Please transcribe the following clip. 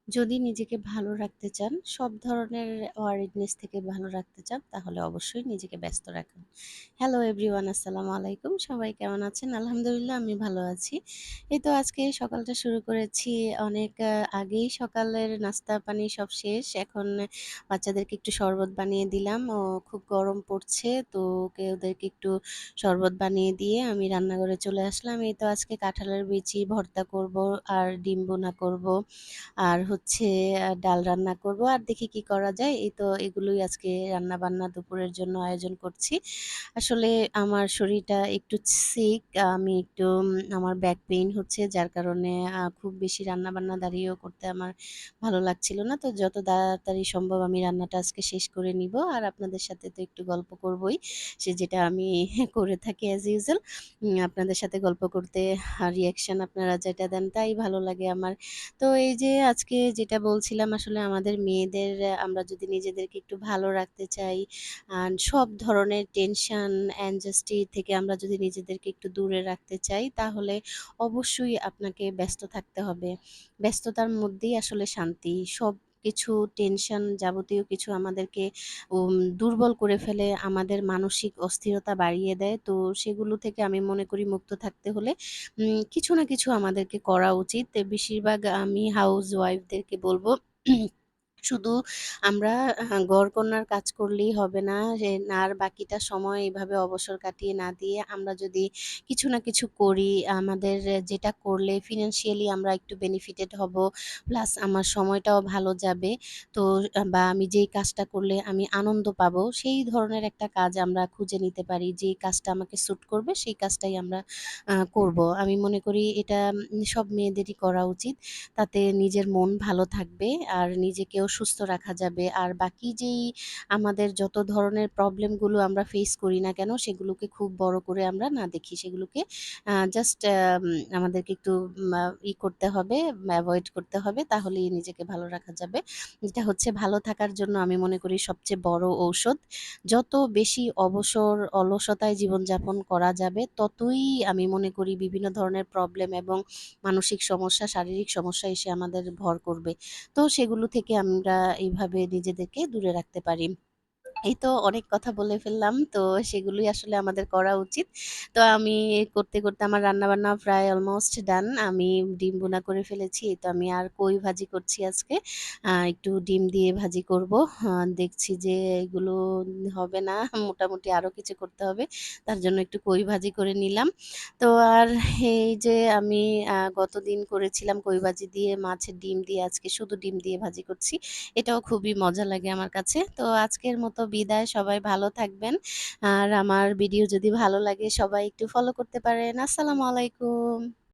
যদি নিজেকে ভালো রাখতে চান, সব ধরনের ওয়ারিডনেস থেকে ভালো রাখতে চান, তাহলে অবশ্যই নিজেকে ব্যস্ত রাখুন। হ্যালো এভরিওয়ান, আসসালামু আলাইকুম। সবাই কেমন আছেন? আলহামদুলিল্লাহ আমি ভালো আছি। এই তো আজকে সকালটা শুরু করেছি অনেক আগেই সকালের নাস্তা পানি সব শেষ। এখন বাচ্চাদেরকে একটু শরবত বানিয়ে দিলাম। খুব গরম পড়ছে, তো ওদেরকে একটু শরবত বানিয়ে দিয়ে আমি রান্নাঘরে চলে আসলাম। এই তো আজকে কাঁঠালের বিচি ভর্তা করব, আর ডিম ভুনা করব। আর হচ্ছে ডাল রান্না করব। আর দেখি কি করা যায়। এই তো এগুলোই আজকে রান্না-বান্না দুপুরের জন্য আয়োজন করছি। আসলে আমার শরীরটা একটু সিক। আমি একটু আমার ব্যাক পেইন হচ্ছে, যার কারণে খুব বেশি রান্না-বান্না দাঁড়িয়েও করতে আমার ভালো লাগছিল না। তো যত তাড়াতাড়ি সম্ভব আমি রান্নাটা আজকে শেষ করে নিব। আর আপনাদের সাথে তো একটু গল্প করবই। যেটা আমি করে থাকি অ্যাজ ইউজুয়াল। আপনাদের সাথে গল্প করতে রিঅ্যাকশন আপনারা যেটা দেন তাই ভালো লাগে আমার। তো এই যে আজকে যেটা বলছিলাম, আসলে আমাদের মেয়েদের আমরা যদি নিজেদেরকে একটু ভালো রাখতে চাই, সব ধরনের টেনশন, অ্যাংজাইটি থেকে আমরা যদি নিজেদেরকে একটু দূরে রাখতে চাই, তাহলে অবশ্যই আপনাকে ব্যস্ত থাকতে হবে। ব্যস্ততার মধ্যেই আসলে শান্তি। সবকিছু টেনশন যাবতীয় কিছু আমাদেরকে দুর্বল করে ফেলে, আমাদের মানসিক অস্থিরতা বাড়িয়ে দেয়। তো সেগুলো থেকে আমি মনে করি মুক্ত থাকতে হলে কিছু না কিছু আমাদেরকে করা উচিত। বেশিরভাগ আমি হাউসওয়াইফদেরকে বলব, শুধু আমরা ঘরকন্নার কাজ করলেই হবে না। আর বাকিটা সময় এভাবে অবসর কাটিয়ে না দিয়ে আমরা যদি কিছু না কিছু করি, আমাদের যেটা করলে ফিন্যান্সিয়ালি আমরা একটু বেনিফিটেড হব, প্লাস আমার সময়টাও ভালো যাবে। তো বা আমি যেই কাজটা করলে আমি আনন্দ পাবো, সেই ধরনের একটা কাজ আমরা খুঁজে নিতে পারি। যেই কাজটা আমাকে স্যুট করবে সেই কাজটাই আমরা করব। আমি মনে করি এটা সব মেয়েদেরই করা উচিত। তাতে নিজের মন ভালো থাকবে, আর নিজেকেও সুস্থ রাখা যাবে। আর বাকি যেই আমাদের যত ধরনের প্রবলেমগুলো আমরা ফেস করি না কেন, সেগুলোকে খুব বড় করে আমরা না দেখি। সেগুলোকে জাস্ট আমাদেরকে একটু করতে হবে, এভয়েড করতে হবে। তাহলেই নিজেকে ভালো রাখা যাবে। যেটা হচ্ছে ভালো থাকার জন্য আমি মনে করি সবচেয়ে বড় ঔষধ। যত বেশি অলসতায় জীবনযাপন করা যাবে, ততই আমি মনে করি বিভিন্ন ধরনের প্রবলেম এবং মানসিক সমস্যা, শারীরিক সমস্যা এসে আমাদের ভর করবে। তো সেগুলো থেকে আমরা এইভাবে নিজেদেরকে দূরে রাখতে পারি। এই তো অনেক কথা বলে ফেললাম। তো সেগুলোই আসলে আমাদের করা উচিত। তো আমি করতে আমার রান্নাবান্না প্রায় অলমোস্ট ডান। আমি ডিম ভুনা করে ফেলেছি। এই তো আমি আর কই ভাজি করছি আজকে। একটু ডিম দিয়ে ভাজি করব। দেখছি যে এগুলো হবে না। মোটামুটি আরো কিছু করতে হবে। তার জন্য একটু কই ভাজি করে নিলাম। তো আর এই যে আমি গতদিন করেছিলাম কই ভাজি দিয়ে, মাছের ডিম দিয়ে, আজকে শুধু ডিম দিয়ে ভাজি করছি। এটাও খুবই মজা লাগে আমার কাছে। তো আজকের মতো বিদায়। সবাই ভালো থাকবেন। আর আমার ভিডিও যদি ভালো লাগে সবাই একটু ফলো করতে পারেন। আসসালামু আলাইকুম।